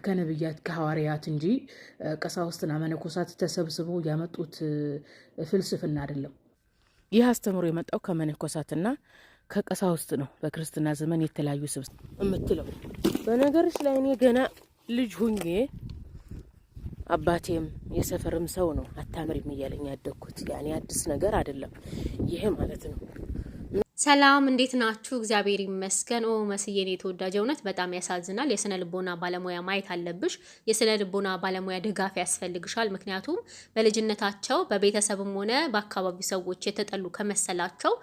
ከነብያት ከሐዋርያት እንጂ ቀሳውስትና መነኮሳት ተሰብስበው ያመጡት ፍልስፍና አይደለም። ይህ አስተምሮ የመጣው ከመነኮሳትና ከቀሳውስት ነው። በክርስትና ዘመን የተለያዩ ስብስብ የምትለው በነገርሽ ላይ እኔ ገና ልጅ ሁኜ አባቴም የሰፈርም ሰው ነው አታምሪም እያለኝ ያደግኩት። ያኔ አዲስ ነገር አይደለም ይሄ ማለት ነው። ሰላም እንዴት ናችሁ? እግዚአብሔር ይመስገን። መስዬኔ የተወዳጀ እውነት በጣም ያሳዝናል። የስነ ልቦና ባለሙያ ማየት አለብሽ። የስነ ልቦና ባለሙያ ድጋፍ ያስፈልግሻል። ምክንያቱም በልጅነታቸው በቤተሰብም ሆነ በአካባቢው ሰዎች የተጠሉ ከመሰላቸው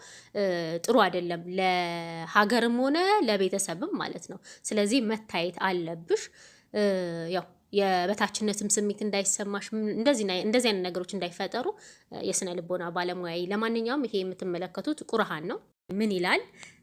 ጥሩ አይደለም፣ ለሀገርም ሆነ ለቤተሰብም ማለት ነው። ስለዚህ መታየት አለብሽ። ያው የበታችነትም ስሜት እንዳይሰማሽ እንደዚህ አይነት ነገሮች እንዳይፈጠሩ የስነ ልቦና ባለሙያ። ለማንኛውም ይሄ የምትመለከቱት ቁርአን ነው። ምን ይላል?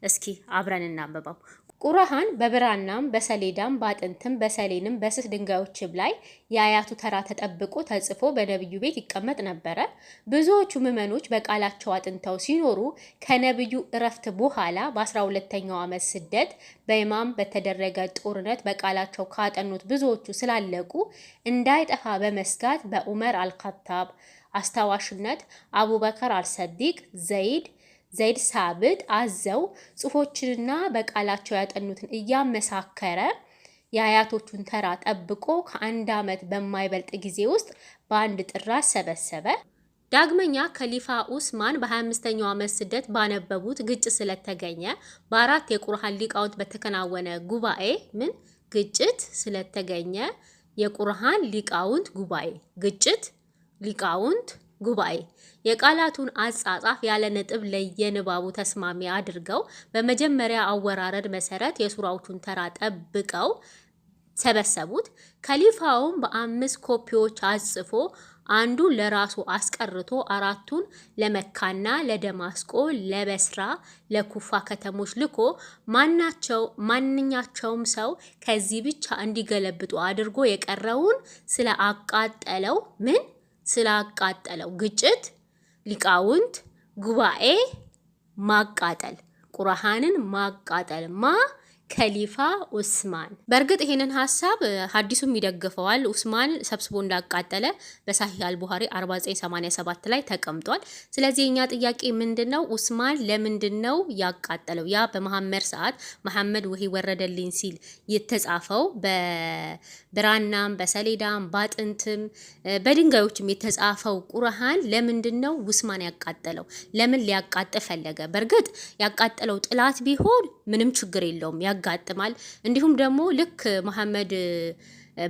እስኪ አብረን እናንብበው። ቁርአን በብራናም በሰሌዳም በአጥንትም በሰሌንም በስስ ድንጋዮችም ላይ የአያቱ ተራ ተጠብቆ ተጽፎ በነብዩ ቤት ይቀመጥ ነበረ። ብዙዎቹ ምዕመኖች በቃላቸው አጥንተው ሲኖሩ ከነብዩ እረፍት በኋላ በ12ኛው ዓመት ስደት በኢማም በተደረገ ጦርነት በቃላቸው ካጠኑት ብዙዎቹ ስላለቁ እንዳይጠፋ በመስጋት በዑመር አልኸጣብ አስታዋሽነት አቡበከር አልሰዲቅ ዘይድ ሳብት አዘው ጽፎችንና በቃላቸው ያጠኑትን እያመሳከረ የአያቶቹን ተራ ጠብቆ ከአንድ ዓመት በማይበልጥ ጊዜ ውስጥ በአንድ ጥራት ሰበሰበ። ዳግመኛ ከሊፋ ኡስማን በ25ኛው ዓመት ስደት ባነበቡት ግጭት ስለተገኘ በአራት የቁርአን ሊቃውንት በተከናወነ ጉባኤ ግጭት ስለተገኘ የቁርአን ሊቃውንት ጉባኤ ግጭት ሊቃውንት ጉባኤ የቃላቱን አጻጻፍ ያለ ነጥብ ለየንባቡ ተስማሚ አድርገው በመጀመሪያ አወራረድ መሰረት የሱራዎቹን ተራ ጠብቀው ሰበሰቡት። ከሊፋውም በ5 ኮፒዎች አጽፎ አንዱ ለራሱ አስቀርቶ አራቱን ለመካና ለደማስቆ ለበስራ ለኩፋ ከተሞች ልኮ ማንኛቸውም ሰው ከዚህ ብቻ እንዲገለብጡ አድርጎ የቀረውን ስላቃጠለው ግጭት ሊቃውንት ጉባኤ ማቃጠል ቁርአንን ማቃጠል ከሊፋ ኡስማን። በእርግጥ ይሄንን ሐሳብ ሐዲሱም ይደግፈዋል። ኡስማን ሰብስቦ እንዳቃጠለ በሳሂህ አልቡኻሪ 4987 ላይ ተቀምጧል። ስለዚህ የኛ ጥያቄ ምንድነው? ኡስማን ለምንድነው ያቃጠለው? ያ በመሐመድ ሰዓት መሐመድ ወህይ ወረደልኝ ሲል የተጻፈው በብራናም በሰሌዳም ባጥንትም በድንጋዮችም የተጻፈው ቁርአን ለምንድነው ኡስማን ያቃጠለው? ለምን ሊያቃጥል ፈለገ? በእርግጥ ያቃጠለው ጥላት ቢሆን ምንም ችግር የለውም፣ ያጋጥማል። እንዲሁም ደግሞ ልክ መሐመድ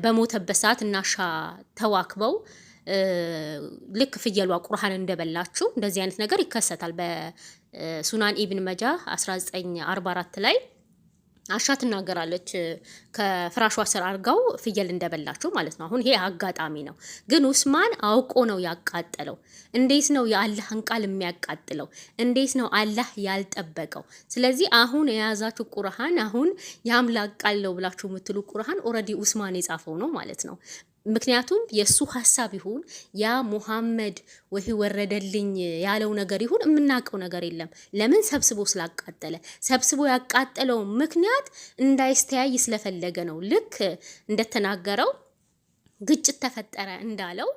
በሞተበት ሰዓት እናሻ ተዋክበው ልክ ፍየሏ ቁርአን እንደበላችሁ እንደዚህ አይነት ነገር ይከሰታል። በሱናን ኢብን መጃ 1944 ላይ አሻ ትናገራለች። ከፍራሿ ስር አርጋው ፍየል እንደበላችሁ ማለት ነው። አሁን ይሄ አጋጣሚ ነው፣ ግን ኡስማን አውቆ ነው ያቃጠለው። እንዴት ነው የአላህን ቃል የሚያቃጥለው? እንዴት ነው አላህ ያልጠበቀው? ስለዚህ አሁን የያዛችሁ ቁርአን አሁን የአምላክ ቃል ነው ብላችሁ የምትሉ ቁርአን ኦልሬዲ ኡስማን የጻፈው ነው ማለት ነው። ምክንያቱም የሱ ሐሳብ ይሁን ያ ሙሐመድ ወህይ ወረደልኝ ያለው ነገር ይሁን የምናውቀው ነገር የለም። ለምን ሰብስቦ ስላቃጠለ። ሰብስቦ ያቃጠለው ምክንያት እንዳይስተያይ ስለፈለገ ነው። ልክ እንደተናገረው ግጭት ተፈጠረ እንዳለው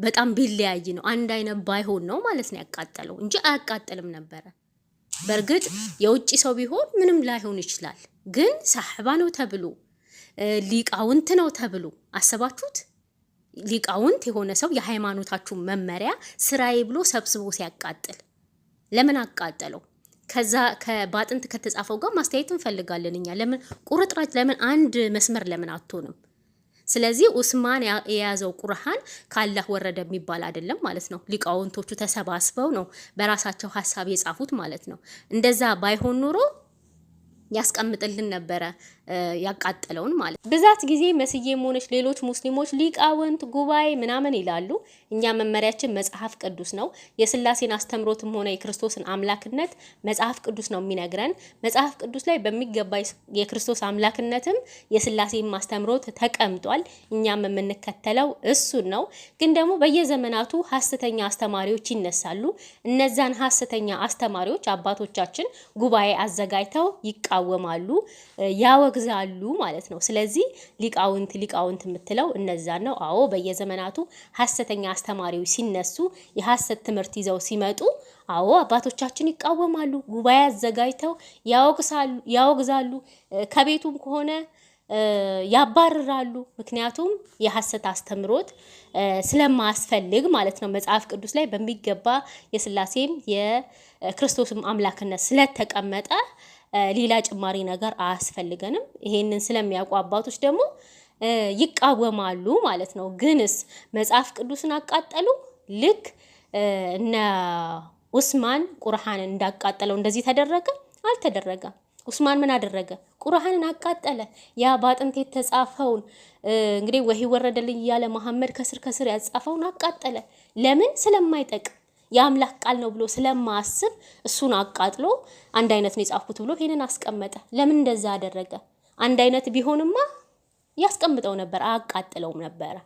በጣም ቢለያይ ነው፣ አንድ አይነት ባይሆን ነው ማለት ነው ያቃጠለው እንጂ አያቃጥልም ነበረ። በእርግጥ የውጪ ሰው ቢሆን ምንም ላይሆን ይችላል፣ ግን ሰሐባ ነው ተብሎ ሊቃውንት ነው ተብሎ አሰባችሁት? ሊቃውንት የሆነ ሰው የሃይማኖታችሁ መመሪያ ስራዬ ብሎ ሰብስቦ ሲያቃጥል ለምን አቃጠለው? ከዛ ከባጥንት ከተጻፈው ጋር ማስተያየት እንፈልጋለን እኛ። ለምን ቁርጥራጭ፣ ለምን አንድ መስመር ለምን አትሆንም? ስለዚህ ኡስማን የያዘው ቁርአን ካላህ ወረደ የሚባል አይደለም ማለት ነው። ሊቃውንቶቹ ተሰባስበው ነው በራሳቸው ሐሳብ የጻፉት ማለት ነው። እንደዛ ባይሆን ኑሮ ያስቀምጥልን ነበረ ያቃጠለውን ማለት። ብዛት ጊዜ መስዬም ሆነች ሌሎች ሙስሊሞች ሊቃውንት ጉባኤ ምናምን ይላሉ። እኛ መመሪያችን መጽሐፍ ቅዱስ ነው። የስላሴን አስተምሮትም ሆነ የክርስቶስን አምላክነት መጽሐፍ ቅዱስ ነው የሚነግረን። መጽሐፍ ቅዱስ ላይ በሚገባ የክርስቶስ አምላክነትም የስላሴን አስተምሮት ተቀምጧል። እኛም የምንከተለው እሱን ነው። ግን ደግሞ በየዘመናቱ ሐሰተኛ አስተማሪዎች ይነሳሉ። እነዛን ሐሰተኛ አስተማሪዎች አባቶቻችን ጉባኤ አዘጋጅተው ይቃወማሉ፣ ያወግዛሉ ማለት ነው። ስለዚህ ሊቃውንት የምትለው እነዛን ነው። አዎ በየዘመናቱ ሐሰተኛ አስተማሪዎች ሲነሱ የሐሰት ትምህርት ይዘው ሲመጡ አዎ አባቶቻችን ይቃወማሉ፣ ጉባኤ አዘጋጅተው ያወግዛሉ፣ ከቤቱም ከሆነ ያባርራሉ። ምክንያቱም የሐሰት አስተምሮት ስለማያስፈልግ ማለት ነው። መጽሐፍ ቅዱስ ላይ በሚገባ የሥላሴም የክርስቶስም አምላክነት ስለተቀመጠ ሌላ ጭማሪ ነገር አያስፈልገንም። ይሄንን ስለሚያውቁ አባቶች ደግሞ ይቃወማሉ ማለት ነው። ግንስ መጽሐፍ ቅዱስን አቃጠሉ? ልክ እነ ኡስማን ቁርአንን እንዳቃጠለው እንደዚህ ተደረገ? አልተደረገም። ኡስማን ምን አደረገ? ቁርአንን አቃጠለ። ያ በአጥንት የተጻፈውን እንግዲህ ወህይ ወረደልኝ እያለ መሐመድ ከስር ያጻፈውን አቃጠለ። ለምን? ስለማይጠቅም የአምላክ ቃል ነው ብሎ ስለማያስብ እሱን አቃጥሎ አንድ አይነት ነው የጻፍኩት ብሎ ይሄንን አስቀመጠ። ለምን እንደዛ አደረገ? አንድ አይነት ቢሆንማ ያስቀምጠው ነበር፣ አያቃጥለውም ነበረ።